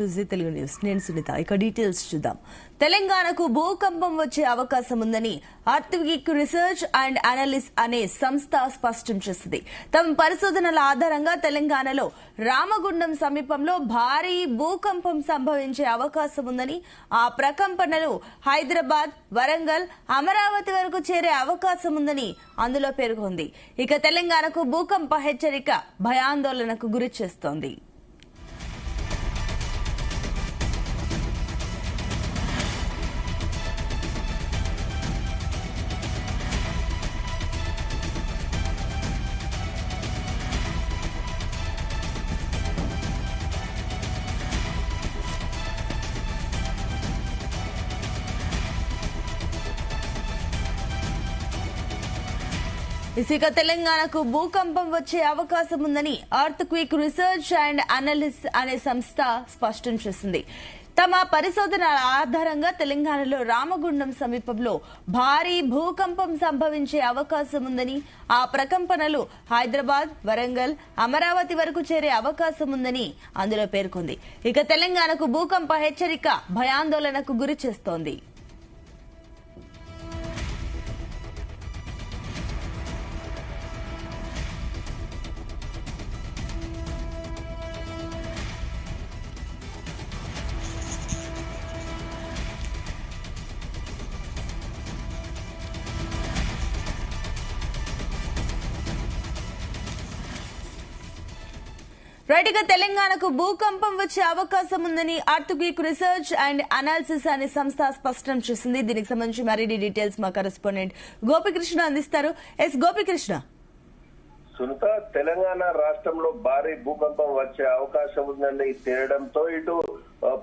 To G Telugu news. నేను సునీత. ఇక details చూద్దాం. తెలంగాణకు భూకంపం వచ్చే అవకాశం ఉందని ఆర్థిక్ రీసెర్చ్ అండ్ అనాలిసిస్ అనే సంస్థ స్పష్టం చేసింది. తమ పరిశోధనల ఆధారంగా తెలంగాణలో రామగుండం సమీపంలో భారీ భూకంపం సంభవించే అవకాశం ఉందని, ఆ ప్రకంపనలు హైదరాబాద్, వరంగల్, అమరావతి వరకు చేరే అవకాశం ఉందని అందులో పేర్కొంది. ఇక తెలంగాణకు భూకంప హెచ్చరిక భయాందోళనకు గురి చేస్తోంది. ఇక తెలంగాణకు భూకంపం వచ్చే అవకాశం ఉందని ఆర్థిక్ రీసెర్చ్ అండ్ అనాలిసిస్ అనే సంస్థ స్పష్టం చేసింది. తమ పరిశోధనల ఆధారంగా తెలంగాణలో రామగుండం సమీపంలో భారీ భూకంపం సంభవించే అవకాశం ఉందని, ఆ ప్రకంపనలు హైదరాబాద్, వరంగల్, అమరావతి వరకు చేరే అవకాశం ఉందని అందులో పేర్కొంది. ఇక తెలంగాణకు భూకంప హెచ్చరిక భయాందోళనకు గురి చేస్తోంది. రైట్గా తెలంగాణకు భూకంపం వచ్చే అవకాశం ఉందని ఆర్థిక్ రీసెర్చ్ అండ్ అనాలిసిస్ అనే సంస్థ స్పష్టం చేసింది. దీనికి సంబంధించి మరిన్ని డీటెయిల్స్ మా కరెస్పాండెంట్ గోపికృష్ణ అందిస్తారు. ఎస్ గోపికృష్ణ. సునీత, తెలంగాణ రాష్ట్రంలో భారీ భూకంపం వచ్చే అవకాశం ఉందని తేలడంతో ఇటు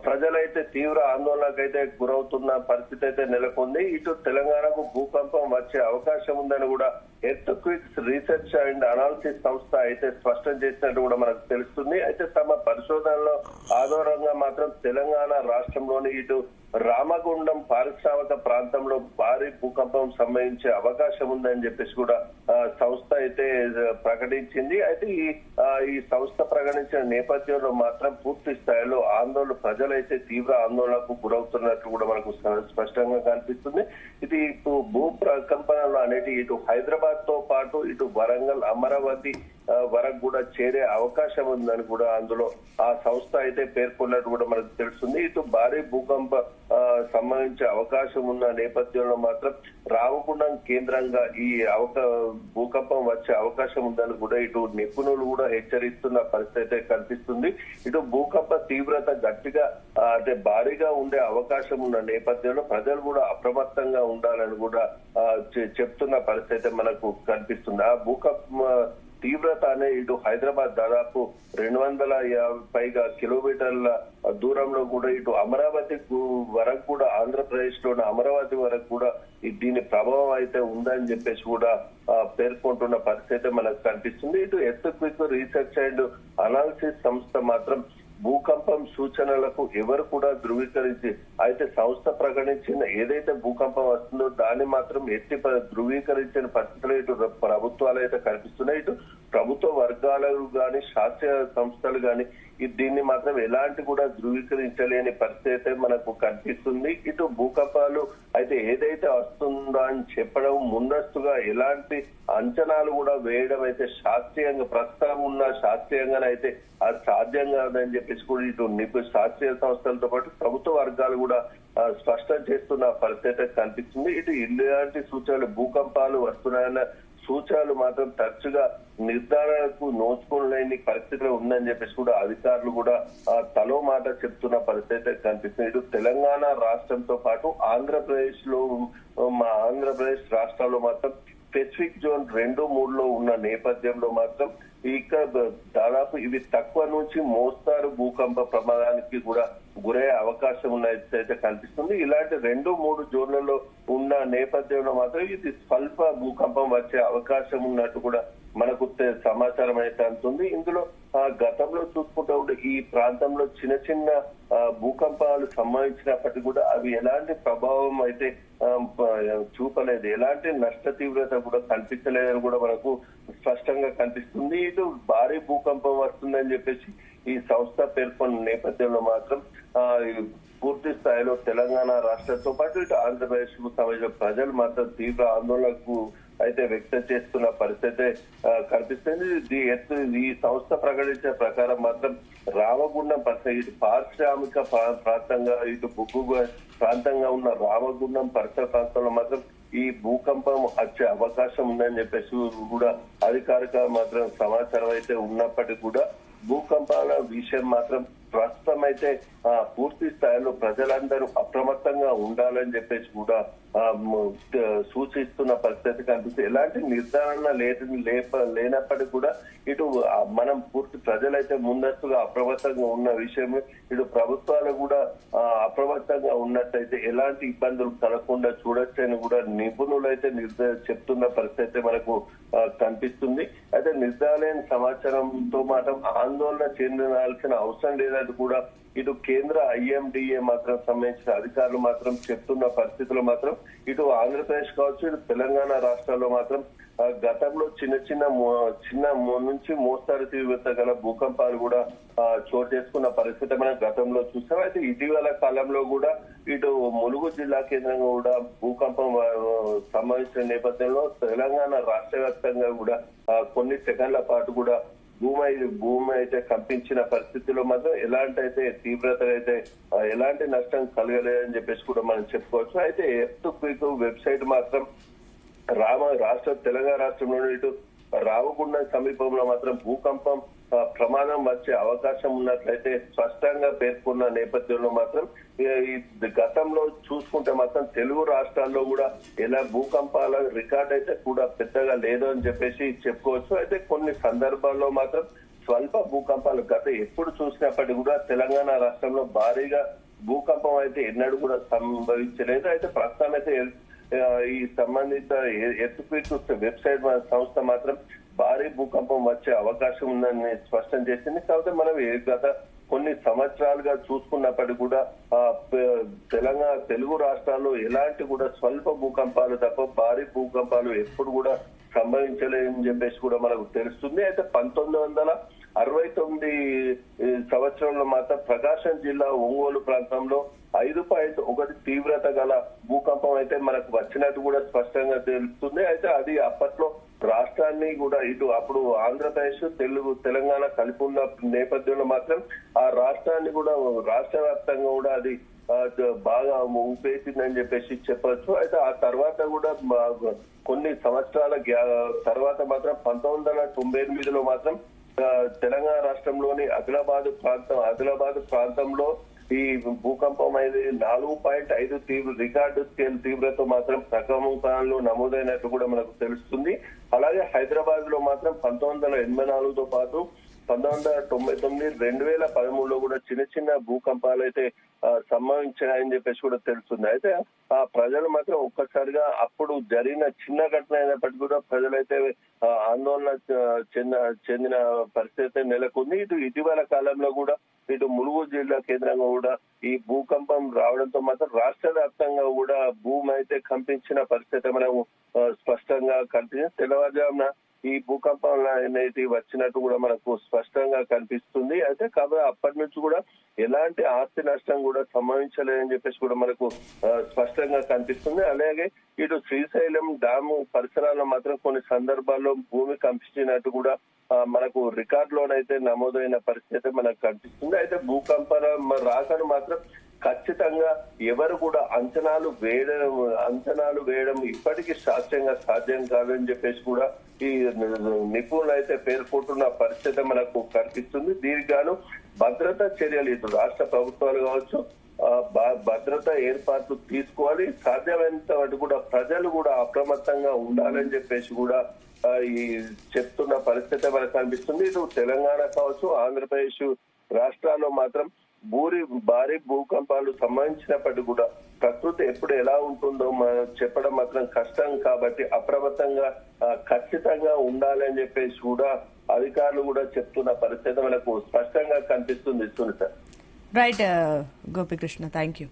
ప్రజలైతే తీవ్ర ఆందోళనకైతే గురవుతున్న పరిస్థితి అయితే నెలకొంది. ఇటు తెలంగాణకు భూకంపం వచ్చే అవకాశం ఉందని కూడా ఎర్త్క్వేక్ రీసెర్చ్ అండ్ అనాలిసిస్ సంస్థ అయితే స్పష్టం చేసినట్టు కూడా మనకు తెలుస్తుంది. అయితే తమ పరిశోధనలో ఆధారంగా మాత్రం తెలంగాణ రాష్ట్రంలోని ఇటు రామగుండం పారిశ్రామిక ప్రాంతంలో భారీ భూకంపం సంభవించే అవకాశం ఉందని చెప్పేసి కూడా సంస్థ అయితే ప్రకటించింది. అయితే ఈ సంస్థ ప్రకటించిన నేపథ్యంలో మాత్రం పూర్తి స్థాయిలో ప్రజలైతే తీవ్ర ఆందోళనకు గురవుతున్నట్లు కూడా మనకు స్పష్టంగా కనిపిస్తుంది. ఇది భూ ప్రకంపనలు అనేటి ఇటు హైదరాబాద్ తో పాటు ఇటు వరంగల్, అమరావతి వరకు కూడా చేరే అవకాశం ఉందని కూడా అందులో ఆ సంస్థ అయితే పేర్కొన్నట్టు కూడా మనకు తెలుస్తుంది. ఇటు భారీ భూకంప సంభవించే అవకాశం ఉన్న నేపథ్యంలో మాత్రం రామగుండం కేంద్రంగా ఈ భూకంపం వచ్చే అవకాశం ఉందని కూడా ఇటు నిపుణులు కూడా హెచ్చరిస్తున్న పరిస్థితి అయితే కనిపిస్తుంది. ఇటు భూకంప తీవ్రత గట్టిగా అంటే భారీగా ఉండే అవకాశం ఉన్న నేపథ్యంలో ప్రజలు కూడా అప్రమత్తంగా ఉండాలని కూడా చెప్తున్న పరిస్థితి మనకు కనిపిస్తుంది. ఆ భూకంప తీవ్రత అనే ఇటు హైదరాబాద్ దాదాపు 250 పైగా కిలోమీటర్ల దూరంలో కూడా ఇటు అమరావతి వరకు కూడా ఆంధ్రప్రదేశ్ లోని అమరావతి వరకు కూడా దీని ప్రభావం అయితే ఉందని చెప్పేసి కూడా పేర్కొంటున్న పరిస్థితి మనకు కనిపిస్తుంది. ఇటు ఎర్త్క్వేక్ రీసెర్చ్ అండ్ అనాలిసిస్ సంస్థ మాత్రం భూకంపం సూచనలకు ఎవరు కూడా ధృవీకరించి అయితే సంస్థ ప్రకటించిన ఏదైతే భూకంపం వస్తుందో దాన్ని మాత్రం ధృవీకరించిన పరిస్థితులు ఇటు ప్రభుత్వాలు అయితే కనిపిస్తున్నాయి. ఇటు ప్రభుత్వ వర్గాలు గాని శాస్త్రీయ సంస్థలు గాని దీన్ని మాత్రం ఎలాంటి కూడా ధృవీకరించలేని పరిస్థితి అయితే మనకు కనిపిస్తుంది. ఇటు భూకంపాలు అయితే ఏదైతే వస్తుందో అని చెప్పడం ముందస్తుగా ఎలాంటి అంచనాలు కూడా వేయడం అయితే ప్రస్తుతం ఉన్న శాస్త్రీయంగానైతే అది సాధ్యం కాదని చెప్పేసి కూడా ఇటు శాస్త్రీయ సంస్థలతో పాటు ప్రభుత్వ వర్గాలు కూడా స్పష్టం చేస్తున్న పరిస్థితి కనిపిస్తుంది. ఇటు ఇలాంటి సూచనలు భూకంపాలు వస్తున్నాయన్న సూచనలు మాత్రం తరచుగా నిర్ధారణకు నోచుకోలేని పరిస్థితిలో ఉందని చెప్పేసి కూడా అధికారులు కూడా తలో మాట చెప్తున్న పరిస్థితి కనిపిస్తుంది. ఇటు తెలంగాణ రాష్ట్రంతో పాటు ఆంధ్రప్రదేశ్ రాష్ట్రాల్లో మాత్రం స్పెసిఫిక్ జోన్ 2, 3లో ఉన్న నేపథ్యంలో మాత్రం ఇక్కడ దాదాపు ఇవి తక్కువ నుంచి మోస్తారు భూకంప ప్రమాదానికి కూడా గురయ్యే అవకాశం ఉన్నట్లయితే కనిపిస్తుంది. ఇలాంటి 2, 3 జోన్లలో ఉన్న నేపథ్యంలో మాత్రం ఇది స్వల్ప భూకంపం వచ్చే అవకాశం ఉన్నట్టు కూడా మనకు సమాచారం అయితే అందుతుంది. ఇందులో గతంలో చూసుకుంటే ఈ ప్రాంతంలో చిన్న చిన్న భూకంపాలు సంభవించినప్పటికీ కూడా అవి ఎలాంటి ప్రభావం అయితే చూపలేదు, ఎలాంటి నష్ట తీవ్రత కూడా కనిపించలేదని కూడా మనకు స్పష్టంగా కనిపిస్తుంది. ఇటు భారీ భూకంపం వస్తుందని చెప్పేసి ఈ సంస్థ పేర్కొన్న నేపథ్యంలో మాత్రం పూర్తి స్థాయిలో తెలంగాణ రాష్ట్రంతో పాటు ఇటు ఆంధ్రప్రదేశ్ కు సంబంధించిన ప్రజలు మాత్రం తీవ్ర ఆందోళనకు అయితే వ్యక్తం చేస్తున్న పరిస్థితి కనిపిస్తుంది. ఈ సంస్థ ప్రకటించిన ప్రకారం మాత్రం రామగుండం ఇటు పారిశ్రామిక ప్రాంతంగా ఇటు బొగ్గు ప్రాంతంగా ఉన్న రామగుండం పరిసర ప్రాంతంలో మాత్రం ఈ భూకంపం వచ్చే అవకాశం ఉందని చెప్పేసి కూడా అధికారిక మాత్రం సమాచారం అయితే ఉన్నప్పటికీ కూడా భూకంపాల విషయం మాత్రం ప్రస్తుతం అయితే పూర్తి స్థాయిలో ప్రజలందరూ అప్రమత్తంగా ఉండాలని చెప్పేసి కూడా సూచిస్తున్న పరిస్థితి కనిపిస్తుంది. ఎలాంటి నిర్ధారణ లేనప్పటికీ కూడా ఇటు మనం పూర్తి ప్రజలైతే ముందస్తుగా అప్రమత్తంగా ఉన్న విషయం ఇటు ప్రభుత్వాలు కూడా అప్రమత్తంగా ఉన్నట్టయితే ఎలాంటి ఇబ్బందులు కలగకుండా చూడొచ్చని కూడా నిపుణులు అయితే చెప్తున్న పరిస్థితి మనకు కనిపిస్తుంది. అయితే నిర్ధారణ సమాచారంతో మాత్రం ఆందోళన చెందాల్సిన అవసరం లేదని కూడా ఇటు కేంద్ర IMDA మాత్రం సంబంధించిన అధికారులు మాత్రం చెప్తున్న పరిస్థితుల్లో మాత్రం ఇటు ఆంధ్రప్రదేశ్ కావచ్చు ఇటు తెలంగాణ రాష్ట్రాల్లో మాత్రం గతంలో చిన్న నుంచి మోస్తారు తీవ్రత గల భూకంపాలు కూడా చోటు చేసుకున్న పరిస్థితి మనం గతంలో చూసాం. అయితే ఇటీవల కాలంలో కూడా ఇటు ములుగు జిల్లా కేంద్రంగా కూడా భూకంపం సంభవించిన నేపథ్యంలో తెలంగాణ రాష్ట్ర వ్యాప్తంగా కూడా కొన్ని సెకండ్ల పాటు కూడా భూమి అయితే కంపించిన పరిస్థితిలో మాత్రం ఎలాంటి తీవ్రత అయితే ఎలాంటి నష్టం కలగలేదని చెప్పేసి కూడా మనం చెప్పుకోవచ్చు. అయితే ఎర్త్క్వేక్ వెబ్సైట్ మాత్రం తెలంగాణ రాష్ట్రంలోని ఇటు రామగుండం సమీపంలో మాత్రం భూకంపం ప్రమాదం వచ్చే అవకాశం ఉన్నట్లయితే స్పష్టంగా పేర్కొన్న నేపథ్యంలో మాత్రం గతంలో చూసుకుంటే మాత్రం తెలుగు రాష్ట్రాల్లో కూడా ఎలా భూకంపాల రికార్డ్ అయితే కూడా పెద్దగా లేదు అని చెప్పేసి చెప్పుకోవచ్చు. అయితే కొన్ని సందర్భాల్లో మాత్రం స్వల్ప భూకంపాలు ఎప్పుడు చూసినప్పటికీ కూడా తెలంగాణ రాష్ట్రంలో భారీగా భూకంపం అయితే ఎన్నడూ కూడా సంభవించలేదు. అయితే ప్రస్తుతం అయితే ఈ సంబంధిత ఎర్త్క్వేక్ వెబ్సైట్ సంస్థ మాత్రం భారీ భూకంపం వచ్చే అవకాశం ఉందని స్పష్టం చేసింది. కాకపోతే మనం గత కొన్ని సంవత్సరాలుగా చూసుకున్నప్పటికీ కూడా తెలుగు రాష్ట్రాల్లో ఎలాంటి కూడా స్వల్ప భూకంపాలు తప్ప భారీ భూకంపాలు ఎప్పుడు కూడా సంభవించలేదని చెప్పేసి కూడా మనకు తెలుస్తుంది. అయితే 1969 సంవత్సరంలో మాత్రం ప్రకాశం జిల్లా ఒంగోలు ప్రాంతంలో 5.1 తీవ్రత గల భూకంపం అయితే మనకు వచ్చినట్టు కూడా స్పష్టంగా తెలుస్తుంది. అయితే అది అప్పట్లో రాష్ట్రాన్ని కూడా ఇటు అప్పుడు ఆంధ్రప్రదేశ్ తెలంగాణ కలిపి ఉన్న నేపథ్యంలో మాత్రం ఆ రాష్ట్రాన్ని కూడా రాష్ట్ర వ్యాప్తంగా కూడా అది బాగా ఊపేసిందని చెప్పేసి చెప్పొచ్చు. అయితే ఆ తర్వాత కూడా కొన్ని సంవత్సరాల తర్వాత మాత్రం 1998లో మాత్రం తెలంగాణ రాష్ట్రంలోని ఆదిలాబాద్ ప్రాంతంలో ఈ భూకంపం అయితే 4.5 రికార్డు స్కేల్ తీవ్రత మాత్రం ప్రకంపనలో నమోదైనట్టు కూడా మనకు తెలుస్తుంది. అలాగే హైదరాబాద్ లో మాత్రం 1984తో పాటు 1999, 2013లో కూడా చిన్న భూకంపాలు అయితే సంభవించాయని చెప్పేసి కూడా తెలుస్తుంది. అయితే ఆ ప్రజలు మాత్రం ఒక్కసారిగా అప్పుడు జరిగిన చిన్న ఘటన అయినప్పటికీ కూడా ప్రజలైతే ఆందోళన చెందిన పరిస్థితి నెలకొంది. ఇటీవల కాలంలో కూడా ఇటు ములుగు జిల్లా కేంద్రంగా కూడా ఈ భూకంపం రావడంతో మాత్రం రాష్ట్ర వ్యాప్తంగా కూడా భూమి అయితే కంపించిన పరిస్థితి మనం స్పష్టంగా కనిపిస్తుంది. తెల్లవారుజామున ఈ భూకంపాలు అనేది వచ్చినట్టు కూడా మనకు స్పష్టంగా కనిపిస్తుంది. అయితే కాబట్టి అప్పటి నుంచి కూడా ఎలాంటి ఆస్తి నష్టం కూడా సంభవించలేదని చెప్పేసి కూడా మనకు స్పష్టంగా కనిపిస్తుంది. అలాగే ఇటు శ్రీశైలం డ్యాము పరిసరాల్లో మాత్రం కొన్ని సందర్భాల్లో భూమి కంపించినట్టు కూడా మనకు రికార్డులోనైతే నమోదైన పరిస్థితి మనకు కనిపిస్తుంది. అయితే భూకంపాల రాకను మాత్రం ఖచ్చితంగా ఎవరు కూడా అంచనాలు వేయడం ఇప్పటికీ శాస్త్రీయంగా సాధ్యం కాదని చెప్పేసి కూడా ఈ నిపుణులు అయితే పేర్కొంటున్న పరిస్థితి మనకు కనిపిస్తుంది. దీనికి గాను భద్రతా చర్యలు ఇటు రాష్ట్ర ప్రభుత్వాలు కావచ్చు భద్రతా ఏర్పాట్లు తీసుకోవాలి. సాధ్యమైనంత వరకు కూడా ప్రజలు కూడా అప్రమత్తంగా ఉండాలని చెప్పేసి కూడా ఈ చెప్తున్న పరిస్థితి మనకు కనిపిస్తుంది. ఇటు తెలంగాణ కావచ్చు ఆంధ్రప్రదేశ్ రాష్ట్రాల్లో మాత్రం భారీ భూకంపాలు సంభవించినప్పటికీ కూడా ప్రకృతి ఎప్పుడు ఎలా ఉంటుందో చెప్పడం మాత్రం కష్టం. కాబట్టి అప్రమత్తంగా ఖచ్చితంగా ఉండాలని చెప్పేసి కూడా అధికారులు కూడా చెప్తున్న పరిస్థితి మనకు స్పష్టంగా కనిపిస్తుంది. Sunitha. Right Gopikrishna, thank you.